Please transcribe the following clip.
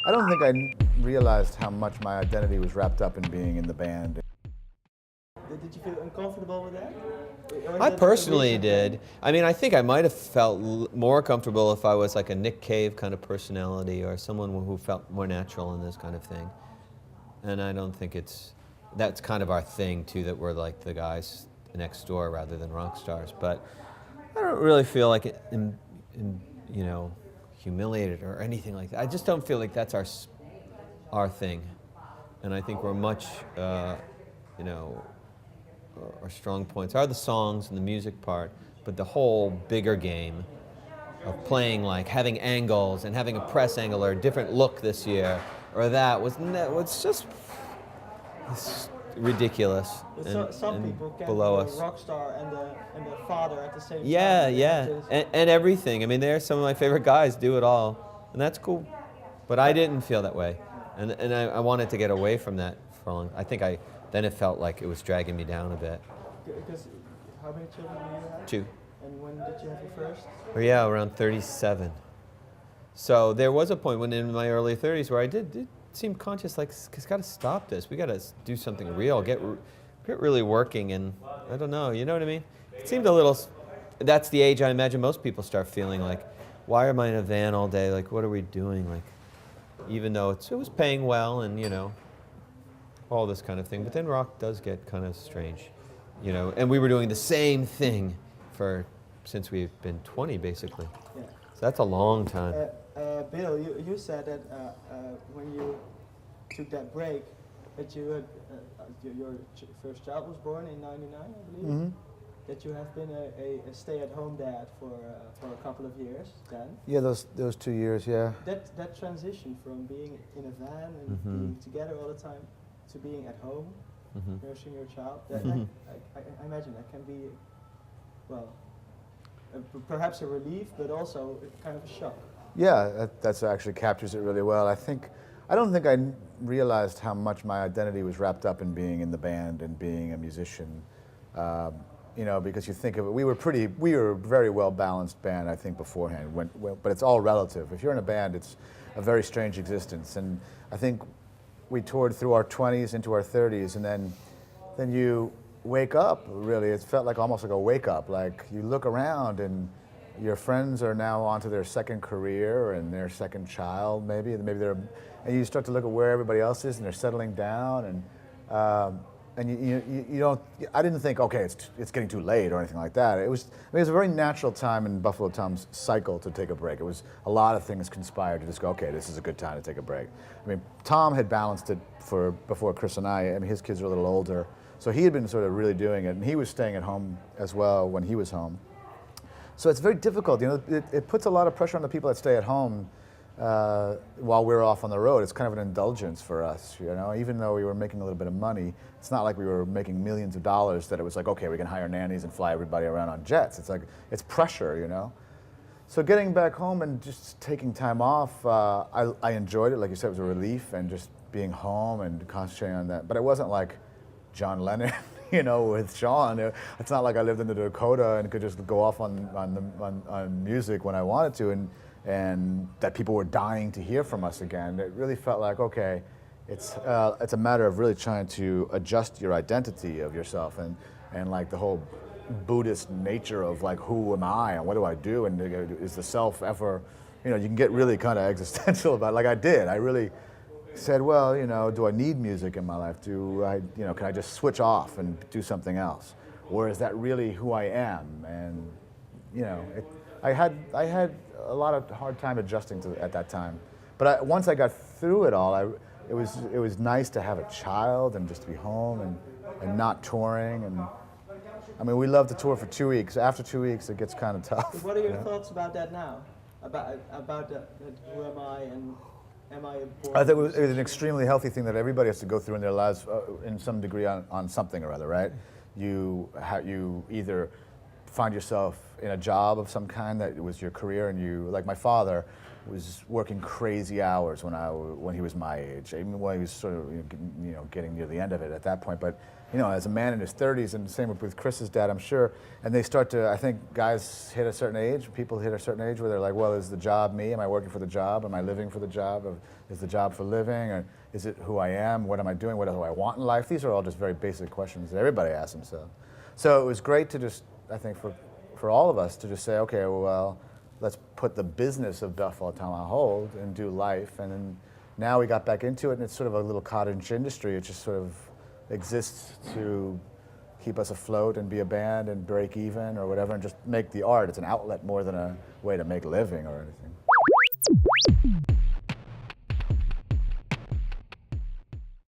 I don't think I realized how much my identity was wrapped up in being in the band. Did you feel uncomfortable with that? Or is I that personally a recent did. thing? I mean, I think I might have felt more comfortable if I was like a Nick Cave kind of personality or someone who felt more natural in this kind of thing. And I don't think that's kind of our thing too, that we're like the guys next door rather than rock stars. But I don't really feel like you know, humiliated or anything like that. I just don't feel like that's our thing. And I think we're much, you know, our strong points are the songs and the music part, but the whole bigger game of playing, like having angles and having a press angle or a different look this year or that was just it's ridiculous. But some people can below be us. a rock star and the father at the same Yeah, time. yeah, and everything. I mean, they're some of my favorite guys. Do it all, and that's cool. But I didn't feel that way, and I wanted to get away from that for a long. I think then it felt like it was dragging me down a bit. Because how many children do you have? 2. And when did you have your first? Or yeah, around 37. So there was a point when in my early 30s where I did seem conscious, like, it's got to stop this. We got to do something real, get really working, and I don't know, you know what I mean? It seemed a little, that's the age I imagine most people start feeling like, why am I in a van all day? Like, what are we doing? Like, even though it was paying well and, you know, all this kind of thing. But then rock does get kind of strange, you know, and we were doing the same thing since we've been 20, basically. Yeah. So that's a long time. Bill, you said that when you took that break, that you had, your first child was born in '99, I believe. Mm-hmm. That you have been a stay-at-home dad for a couple of years then. Yeah, those 2 years, yeah. That transition from being in a van and Mm-hmm. being together all the time to being at home, Mm-hmm. nursing your child, Mhm. I imagine that can be, well, perhaps a relief, but also kind of a shock. Yeah, that's actually captures it really well. I don't think I realized how much my identity was wrapped up in being in the band and being a musician. You know, because you think of it, we were a very well balanced band, I think, beforehand. But it's all relative. If you're in a band, it's a very strange existence. And I think we toured through our 20s into our 30s, and then you wake up. Really, it felt like almost like a wake up. Like you look around and your friends are now onto their second career and their second child, maybe and you start to look at where everybody else is and they're settling down, and you don't. I didn't think, okay, it's getting too late or anything like that. It was a very natural time in Buffalo Tom's cycle to take a break. It was a lot of things conspired to just go, okay, this is a good time to take a break. I mean, Tom had balanced it before Chris and I mean, his kids are a little older, so he had been sort of really doing it, and he was staying at home as well when he was home. So it's very difficult, you know. It puts a lot of pressure on the people that stay at home while we're off on the road. It's kind of an indulgence for us, you know. Even though we were making a little bit of money, it's not like we were making millions of dollars that it was like, okay, we can hire nannies and fly everybody around on jets. It's like, it's pressure, you know. So getting back home and just taking time off, I enjoyed it. Like you said, it was a relief, and just being home and concentrating on that. But it wasn't like John Lennon, you know, with Sean. It's not like I lived in the Dakota and could just go off on music when I wanted to, and that people were dying to hear from us again. It really felt like, okay, it's a matter of really trying to adjust your identity of yourself and like the whole Buddhist nature of like, who am I and what do I do, and is the self ever, you know, you can get really kind of existential about it. Like I did. I really said, well, you know, do I need music in my life? Can I just switch off and do something else? Or is that really who I am? And, you know, I had a lot of hard time adjusting to it at that time. But once I got through it all, it was nice to have a child and just to be home and not touring. And I mean, we love to tour for 2 weeks. After 2 weeks, it gets kind of tough. What are your thoughts about that now? About who am I and am I a boy? I think it was an extremely healthy thing that everybody has to go through in their lives in some degree on something or other, right? You either find yourself in a job of some kind that was your career, and like my father, was working crazy hours when he was my age. Even when he was sort of getting near the end of it at that point. But as a man in his 30s, and the same with Chris's dad, I'm sure. And they start to, I think, guys hit a certain age. People hit a certain age where they're like, well, is the job me? Am I working for the job? Am I living for the job? Is the job for living? Or is it who I am? What am I doing? What do I want in life? These are all just very basic questions that everybody asks themselves. So it was great to just, I think, for all of us to just say, okay, well, let's put the business of Buffalo Tom on hold and do life. And then now we got back into it, and it's sort of a little cottage industry. It just sort of exists to keep us afloat and be a band and break even or whatever, and just make the art. It's an outlet more than a way to make a living or anything.